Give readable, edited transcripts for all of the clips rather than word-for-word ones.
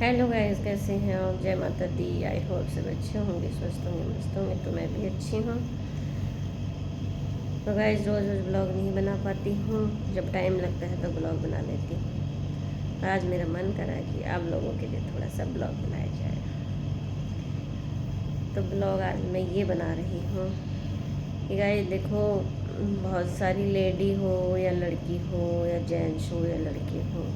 Hello guys, कैसे हैं आप? जय माता दी। आई होप सब अच्छे होंगे, स्वस्थ होंगे, मस्त होंगे। तो मैं भी अच्छी हूँ। तो गाइस, रोज़ रोज़ ब्लॉग नहीं बना पाती हूँ। जब टाइम लगता है तो ब्लॉग बना लेती हूँ। आज मेरा मन करा कि आप लोगों के लिए थोड़ा सा ब्लॉग बनाया जाए। तो ब्लॉग आज मैं ये बना रही हूँ कि गाइस देखो, बहुत सारी लेडी हो या लड़की हो या जेंट्स हो या लड़के हो,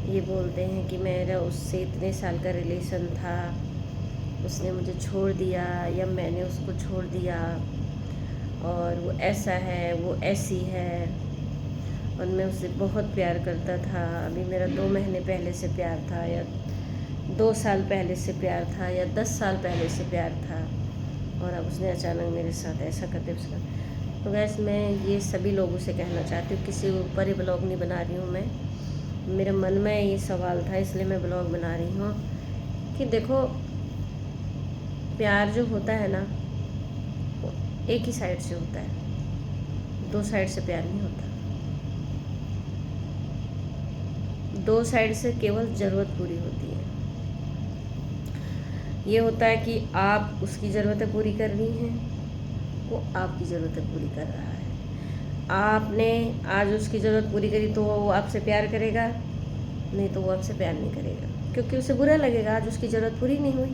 ये बोलते हैं कि मेरा उससे इतने साल का रिलेशन था, उसने मुझे छोड़ दिया या मैंने उसको छोड़ दिया, और वो ऐसा है, वो ऐसी है, और मैं उससे बहुत प्यार करता था। अभी मेरा 2 महीने पहले से प्यार था, या 2 साल पहले से प्यार था, या 10 साल पहले से प्यार था, और अब उसने अचानक मेरे साथ ऐसा कर दिया, उसका। तो गैस, मैं ये सभी लोगों से कहना चाहती हूँ, किसी के ऊपर ही ब्लॉग नहीं बना रही हूँ मैं। मेरे मन में ये सवाल था, इसलिए मैं ब्लॉग बना रही हूँ कि देखो, प्यार जो होता है ना, वो एक ही साइड से होता है, 2 साइड से प्यार नहीं होता। 2 साइड से केवल ज़रूरत पूरी होती है। ये होता है कि आप उसकी ज़रूरतें पूरी कर रही हैं, वो आपकी ज़रूरतें पूरी कर रहा है। आपने आज उसकी ज़रूरत पूरी करी तो वो आपसे प्यार करेगा, नहीं तो वो आपसे प्यार नहीं करेगा, क्योंकि उसे बुरा लगेगा आज उसकी ज़रूरत पूरी नहीं हुई।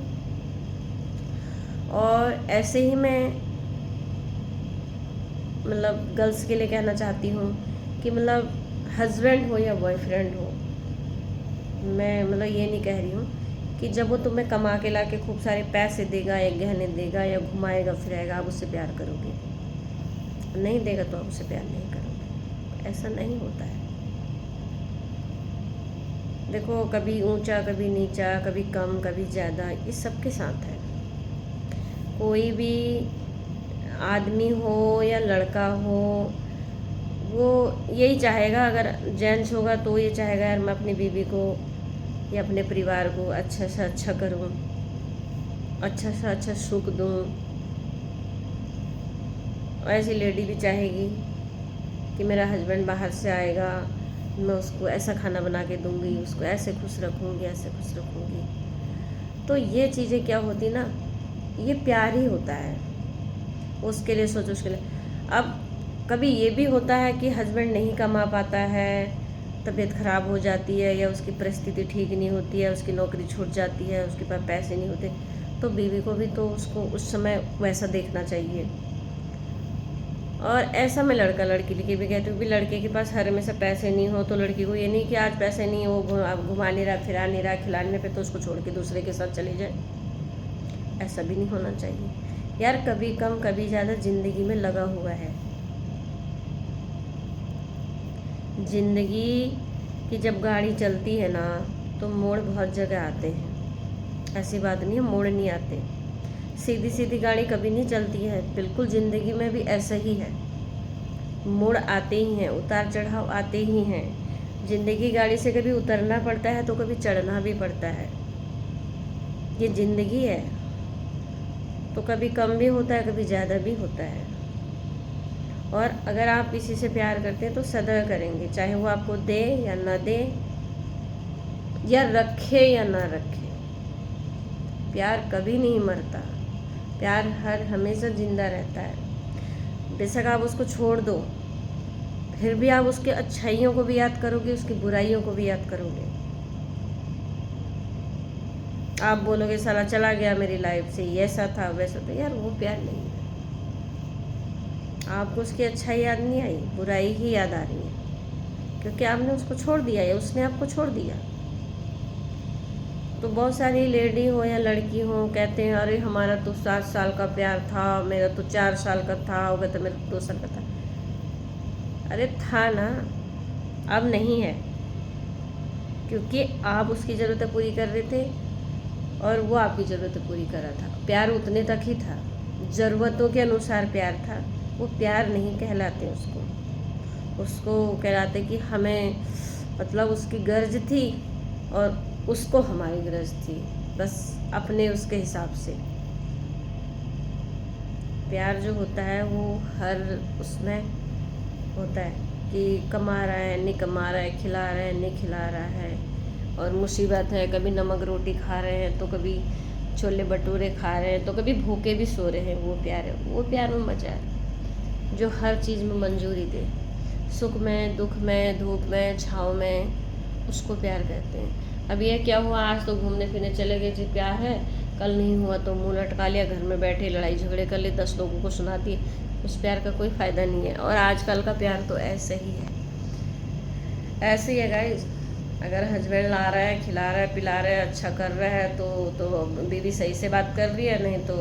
और ऐसे ही मैं मतलब गर्ल्स के लिए कहना चाहती हूँ कि मतलब हस्बैंड हो या बॉयफ्रेंड हो, मैं मतलब ये नहीं कह रही हूँ कि जब वो तुम्हें कमा के ला के खूब सारे पैसे देगा या गहने देगा या घुमाएगा फिराएगा, आप उससे प्यार करोगे? नहीं देगा तो आप उससे प्यार नहीं करोगे। ऐसा नहीं होता है। देखो, कभी ऊंचा कभी नीचा, कभी कम कभी ज़्यादा, ये सबके साथ है। कोई भी आदमी हो या लड़का हो, वो यही चाहेगा। अगर जेंट्स होगा तो ये चाहेगा, यार मैं अपनी बीवी को या अपने परिवार को अच्छा से अच्छा करूं, अच्छा से अच्छा सुख दूं। और ऐसी लेडी भी चाहेगी कि मेरा हस्बैंड बाहर से आएगा, मैं उसको ऐसा खाना बना के दूंगी, उसको ऐसे खुश रखूंगी, ऐसे खुश रखूंगी। तो ये चीज़ें क्या होती ना, ये प्यार ही होता है। उसके लिए सोचो, उसके लिए। अब कभी ये भी होता है कि हस्बैंड नहीं कमा पाता है, तबीयत ख़राब हो जाती है, या उसकी परिस्थिति ठीक नहीं होती है, उसकी नौकरी छूट जाती है, उसके पास पैसे नहीं होते, तो बीवी को भी तो उसको उस समय वैसा देखना चाहिए। और ऐसा मैं लड़का लड़की के भी कहती हूँ कि लड़के के पास हर हमेशा पैसे नहीं हो तो लड़की को ये नहीं कि आज पैसे नहीं हो, घुमा नहीं रहा, फिरा नहीं रहा, खिलाने पे, तो उसको छोड़ के दूसरे के साथ चले जाए। ऐसा भी नहीं होना चाहिए यार। कभी कम कभी ज़्यादा ज़िंदगी में लगा हुआ है। ज़िंदगी की जब गाड़ी चलती है ना, तो मोड़ बहुत जगह आते हैं। ऐसी बात नहीं है मोड़ नहीं आते। सीधी सीधी गाड़ी कभी नहीं चलती है। बिल्कुल ज़िंदगी में भी ऐसा ही है, मोड़ आते ही हैं, उतार चढ़ाव आते ही हैं। ज़िंदगी गाड़ी से कभी उतरना पड़ता है तो कभी चढ़ना भी पड़ता है। ये ज़िंदगी है। तो कभी कम भी होता है, कभी ज़्यादा भी होता है। और अगर आप किसी से प्यार करते हैं तो सदा करेंगे, चाहे वो आपको दे या ना दे, या रखे या ना रखे। प्यार कभी नहीं मरता। प्यार हर हमेशा ज़िंदा रहता है। बेशक आप उसको छोड़ दो, फिर भी आप उसके अच्छाइयों को भी याद करोगे, उसकी बुराइयों को भी याद करोगे। आप बोलोगे साला चला गया मेरी लाइफ से, ये ऐसा था वैसा था, यार वो प्यार नहीं है। आपको उसकी अच्छाई याद नहीं आई, बुराई ही याद आ रही है, क्योंकि आपने उसको छोड़ दिया या उसने आपको छोड़ दिया। तो बहुत सारी लेडी हो या लड़की हो कहते हैं, अरे हमारा तो 7 साल का प्यार था, मेरा तो 4 साल का था, होगा तो मेरा 2 साल का था। अरे था ना, अब नहीं है, क्योंकि आप उसकी ज़रूरतें पूरी कर रहे थे और वो आपकी ज़रूरतें पूरी कर रहा था। प्यार उतने तक ही था, ज़रूरतों के अनुसार प्यार था। वो प्यार नहीं कहलाते उसको। उसको कहलाते कि हमें मतलब उसकी गर्ज थी और उसको हमारी गरज थी, बस अपने उसके हिसाब से। प्यार जो होता है वो हर उसमें होता है कि कमा रहा है नहीं कमा रहा है, खिला रहा है नहीं खिला रहा है, और मुसीबत है, कभी नमक रोटी खा रहे हैं तो कभी छोले भटूरे खा रहे हैं तो कभी भूखे भी सो रहे हैं, वो प्यार है। वो प्यार में मजा है जो हर चीज़ में मंजूरी दे, सुख में, दुख में, धूप में, छाँव में, उसको प्यार कहते हैं। अब ये क्या हुआ, आज तो घूमने फिरने चले गए जी, प्यार है। कल नहीं हुआ तो मुंह लटका लिया, घर में बैठे लड़ाई झगड़े कर लिए, 10 लोगों को सुनाती है। उस प्यार का कोई फ़ायदा नहीं है। और आजकल का प्यार तो ऐसे ही है, ऐसे ही है गाइस। अगर हस्बैंड ला रहा है, खिला रहा है, पिला रहा है, अच्छा कर रहा है तो बीवी सही से बात कर रही है, नहीं तो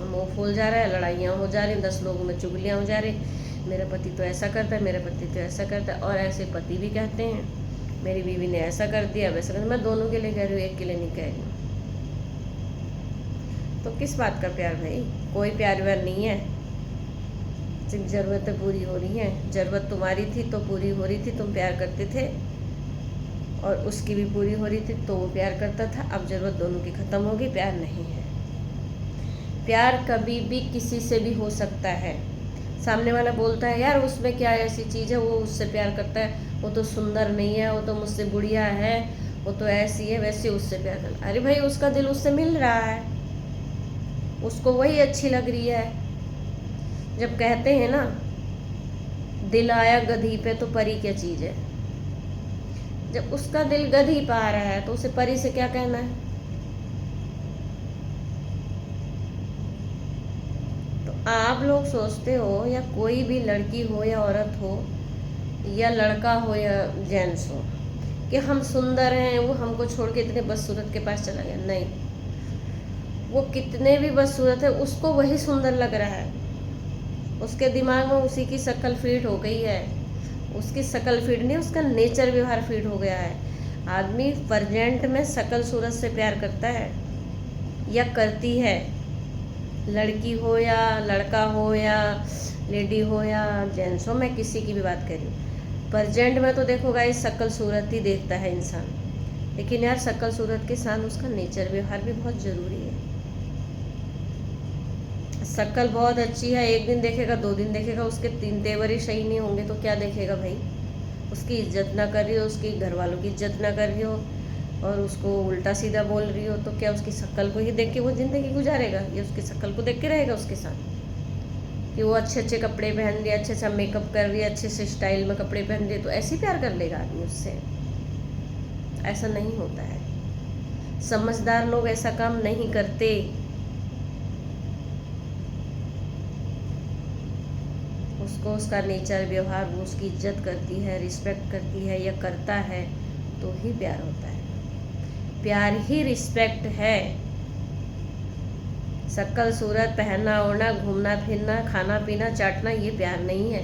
मुँह फूल जा रहा है, लड़ाइयाँ हो जा रही, 10 लोगों में चुगलियाँ हो जा रही। मेरा पति तो ऐसा करता है, मेरा पति तो ऐसा करता है। और ऐसे पति भी कहते हैं मेरी बीवी ने ऐसा कर दिया, वैसा कर दिया। मैं दोनों के लिए कह रही हूँ, एक के लिए नहीं कह रही हूँ। तो किस बात का प्यार भाई? कोई प्यार व्यार नहीं है, सिर्फ ज़रूरतें पूरी हो रही हैं। ज़रूरत तुम्हारी थी तो पूरी हो रही थी, तुम प्यार करते थे, और उसकी भी पूरी हो रही थी तो वो प्यार करता था। अब ज़रूरत दोनों की ख़त्म होगी, प्यार नहीं है। प्यार कभी भी किसी से भी हो सकता है। सामने वाला बोलता है यार उसमें क्या ऐसी चीज़ है, वो उससे प्यार करता है, वो तो सुंदर नहीं है, वो तो मुझसे बुढ़िया है, वो तो ऐसी है वैसी, उससे प्यार करता। अरे भाई, उसका दिल उससे मिल रहा है, उसको वही अच्छी लग रही है। जब कहते हैं ना दिल आया गधी पे तो परी क्या चीज़ है, जब उसका दिल गधी पे आ रहा है तो उसे परी से क्या कहना है। तो आप लोग सोचते हो, या कोई भी लड़की हो या औरत हो, या लड़का हो या जेंट्स हो, कि हम सुंदर हैं, वो हमको छोड़ के इतने बदसूरत के पास चला गया। नहीं, वो कितने भी बदसूरत है, उसको वही सुंदर लग रहा है। उसके दिमाग में उसी की शक्ल फीड हो गई है। उसकी शक्ल फीड नहीं, उसका नेचर व्यवहार फीड हो गया है। आदमी प्रेजेंट में शक्ल सूरत से प्यार करता है या करती है, लड़की हो या लड़का हो या लेडी हो या जेंट्स हो, मैं किसी की भी बात कर रही हूँ। प्रेजेंट में तो देखो गाइस, शक्ल सूरत ही देखता है इंसान, लेकिन यार शक्ल सूरत के साथ उसका नेचर व्यवहार भी बहुत ज़रूरी है। शक्ल बहुत अच्छी है, एक दिन देखेगा, 2 दिन देखेगा, उसके 3 तेवर ही सही नहीं होंगे तो क्या देखेगा भाई? उसकी इज्जत ना कर रही हो, उसकी घर वालों की इज्जत ना कर रही हो, और उसको उल्टा सीधा बोल रही हो, तो क्या उसकी शक्ल को ही देख के वो ज़िंदगी गुजारेगा? या उसकी शक्ल को देख के रहेगा उसके साथ कि वो अच्छे अच्छे कपड़े पहन रही है, अच्छा अच्छा मेकअप कर रही है, अच्छे से स्टाइल में कपड़े पहन रही है, तो ऐसे प्यार कर लेगा आदमी उससे? ऐसा नहीं होता है। समझदार लोग ऐसा काम नहीं करते। उसको उसका नेचर व्यवहार, वो उसकी इज्जत करती है, रिस्पेक्ट करती है या करता है, तो ही प्यार होता है। प्यार ही रिस्पेक्ट है। शक्ल सूरत, पहनना ओढ़ना, घूमना फिरना, खाना पीना, चाटना, ये प्यार नहीं है।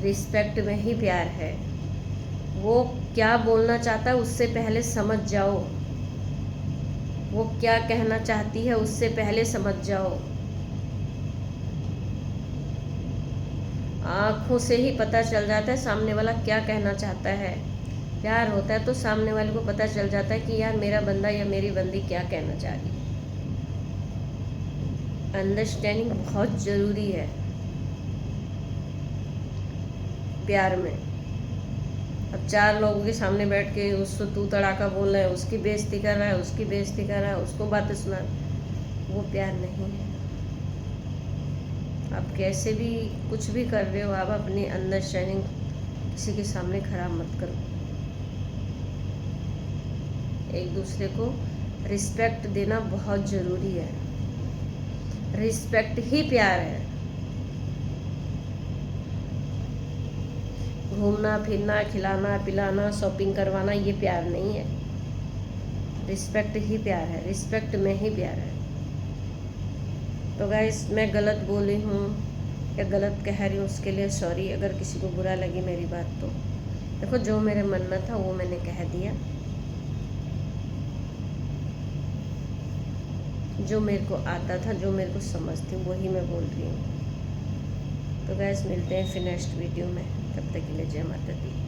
रिस्पेक्ट में ही प्यार है। वो क्या बोलना चाहता है उससे पहले समझ जाओ, वो क्या कहना चाहती है उससे पहले समझ जाओ। आँखों से ही पता चल जाता है सामने वाला क्या कहना चाहता है। प्यार होता है तो सामने वाले को पता चल जाता है कि यार मेरा बंदा या मेरी बंदी क्या कहना चाह रही है। अंडरस्टैंडिंग बहुत ज़रूरी है प्यार में। अब 4 लोगों के सामने बैठ के उसको तू तड़ाका बोल रहा है, उसकी बेइज्जती कर रहा है, उसकी बेइज्जती कर रहा है, उसको बातें सुना, वो प्यार नहीं है। आप कैसे भी कुछ भी कर रहे हो, आप अपनी अंडरस्टैंडिंग किसी के सामने खराब मत करो। एक दूसरे को रिस्पेक्ट देना बहुत ज़रूरी है। रिस्पेक्ट ही प्यार है। घूमना फिरना, खिलाना पिलाना, शॉपिंग करवाना, ये प्यार नहीं है। रिस्पेक्ट ही प्यार है, रिस्पेक्ट में ही प्यार है। तो गाइस, मैं गलत बोली हूँ या गलत कह रही हूँ उसके लिए सॉरी। अगर किसी को बुरा लगी मेरी बात तो देखो, जो मेरे मन में था वो मैंने कह दिया, जो मेरे को आता था, जो मेरे को समझती हूँ वही मैं बोल रही हूँ। तो गाइस, मिलते हैं फिर नेक्स्ट वीडियो में। तब तक के लिए जय माता दी।